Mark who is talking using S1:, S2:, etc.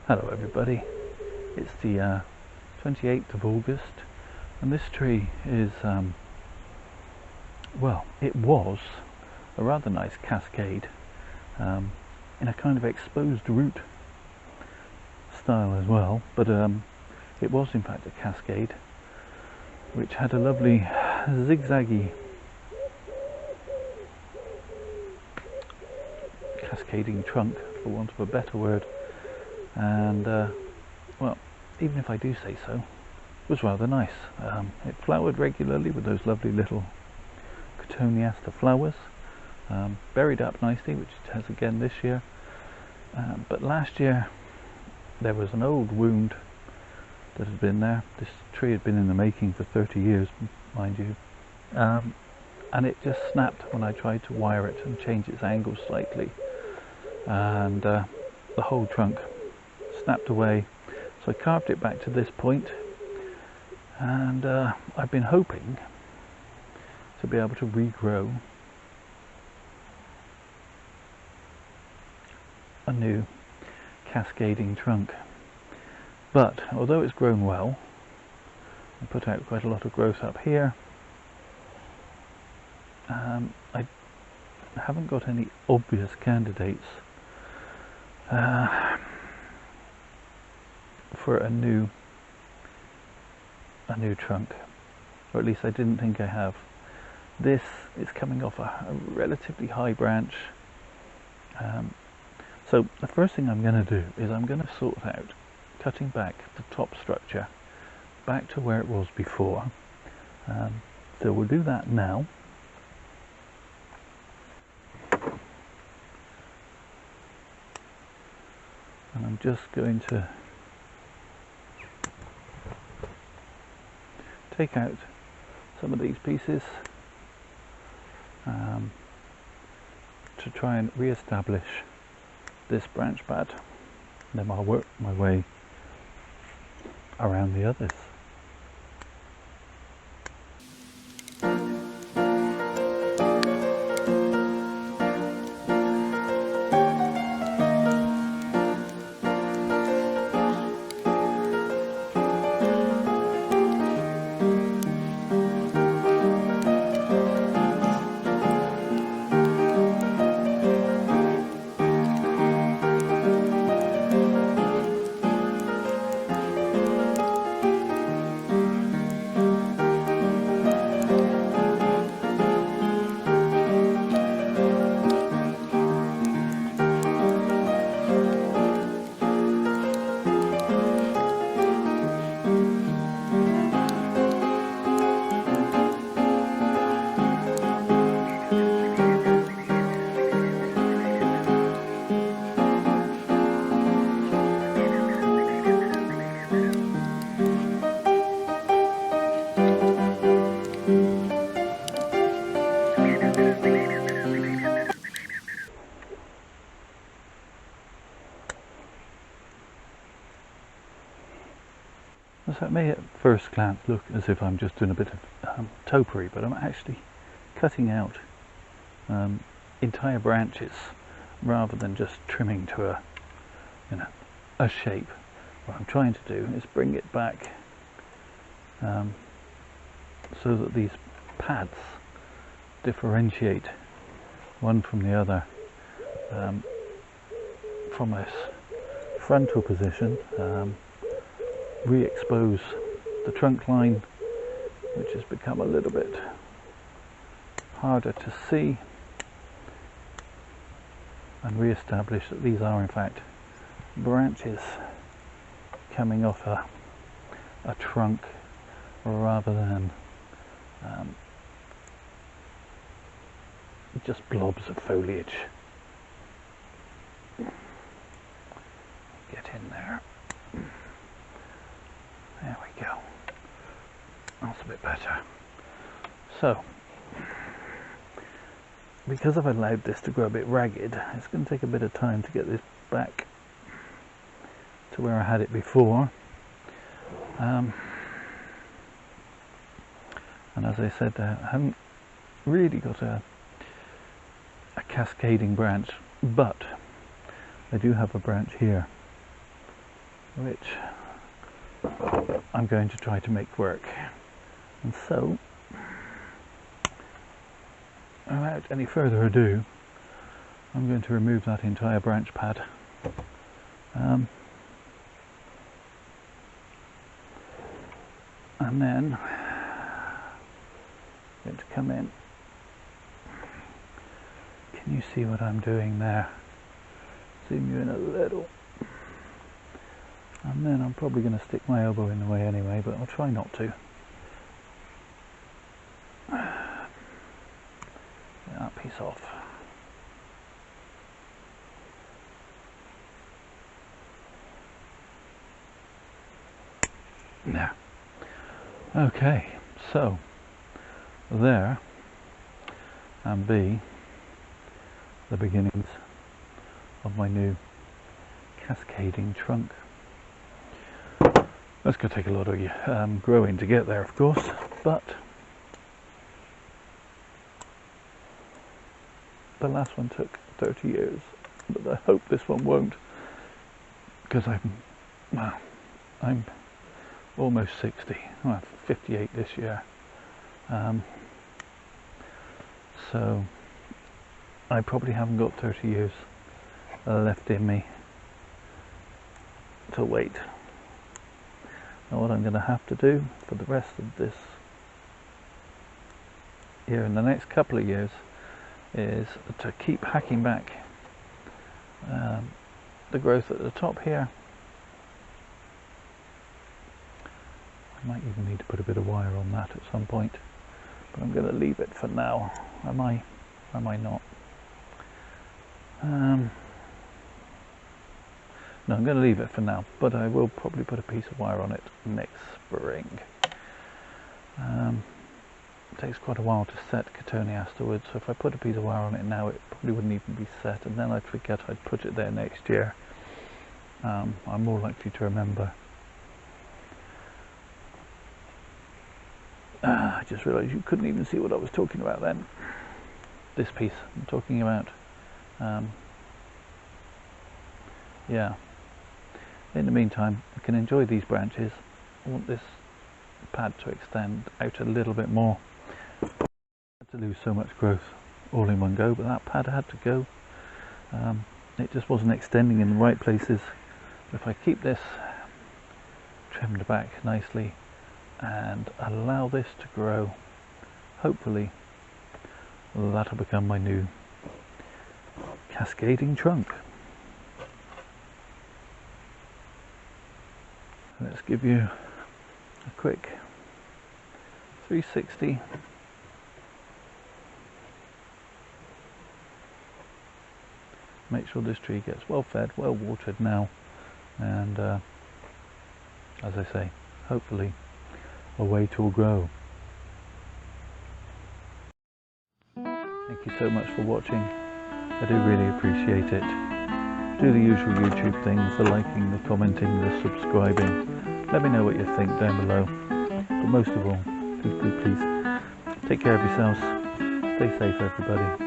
S1: Hello everybody, it's the 28th of August and this tree is, well, it was a rather nice cascade in a kind of exposed root style as well, but it was in fact a cascade which had a lovely zigzaggy cascading trunk, for want of a better word. And well, even if I do say so, it was rather nice. It flowered regularly with those lovely little Cotoneaster flowers, buried up nicely, which it has again this year. But last year there was an old wound that had been there. This tree had been in the making for 30 years, mind you, and it just snapped when I tried to wire it and change its angle slightly, and the whole trunk snapped away. So I carved it back to this point, and I've been hoping to be able to regrow a new cascading trunk. But although it's grown well, I put out quite a lot of growth up here, I haven't got any obvious candidates for a new trunk, or at least I didn't think I have. This is coming off a relatively high branch, so the first thing I'm going to do is I'm going to sort out cutting back the top structure back to where it was before. So we'll do that now. And I'm just going to take out some of these pieces to try and re-establish this branch pad. Then I'll work my way around the others. So it may at first glance look as if I'm just doing a bit of topiary, but I'm actually cutting out entire branches rather than just trimming to a shape. What I'm trying to do is bring it back so that these pads differentiate one from the other from this frontal position. Re-expose the trunk line, which has become a little bit harder to see, and re-establish that these are in fact branches coming off a trunk rather than just blobs of foliage. Get in there. There we go. That's a bit better. So, because I've allowed this to grow a bit ragged, it's going to take a bit of time to get this back to where I had it before. And as I said, I haven't really got a cascading branch, but I do have a branch here which I'm going to try to make work. And so, without any further ado, I'm going to remove that entire branch pad. And then I'm going to come in. Can you see what I'm doing there? Zoom you in a little. And then I'm probably going to stick my elbow in the way anyway, but I'll try not to. Get that piece off. There. Okay, so there and be the beginnings of my new cascading trunk. That's going to take a lot of growing to get there, of course, but the last one took 30 years, but I hope this one won't, because I'm almost 60, well, 58 this year, so I probably haven't got 30 years left in me to wait. Now what I'm going to have to do for the rest of this year and the next couple of years is to keep hacking back the growth at the top here. I might even need to put a bit of wire on that at some point, but I'm going to leave it for now. Am I not? No, I'm going to leave it for now, but I will probably put a piece of wire on it next spring. It takes quite a while to set Cotoneaster wood, so if I put a piece of wire on it now, it probably wouldn't even be set, and then I'd forget I'd put it there next year. I'm more likely to remember. I just realised you couldn't even see what I was talking about then. This piece I'm talking about. Yeah. In the meantime, I can enjoy these branches. I want this pad to extend out a little bit more. I had to lose so much growth all in one go, but that pad had to go. It just wasn't extending in the right places. If I keep this trimmed back nicely and allow this to grow, hopefully that'll become my new cascading trunk. Let's give you a quick 360. Make sure this tree gets well fed, well watered now, and as I say, hopefully away it will grow. Thank you so much for watching. I do really appreciate it. Do the usual YouTube things, the liking, the commenting, the subscribing. Let me know what you think down below. But most of all, please take care of yourselves. Stay safe, everybody.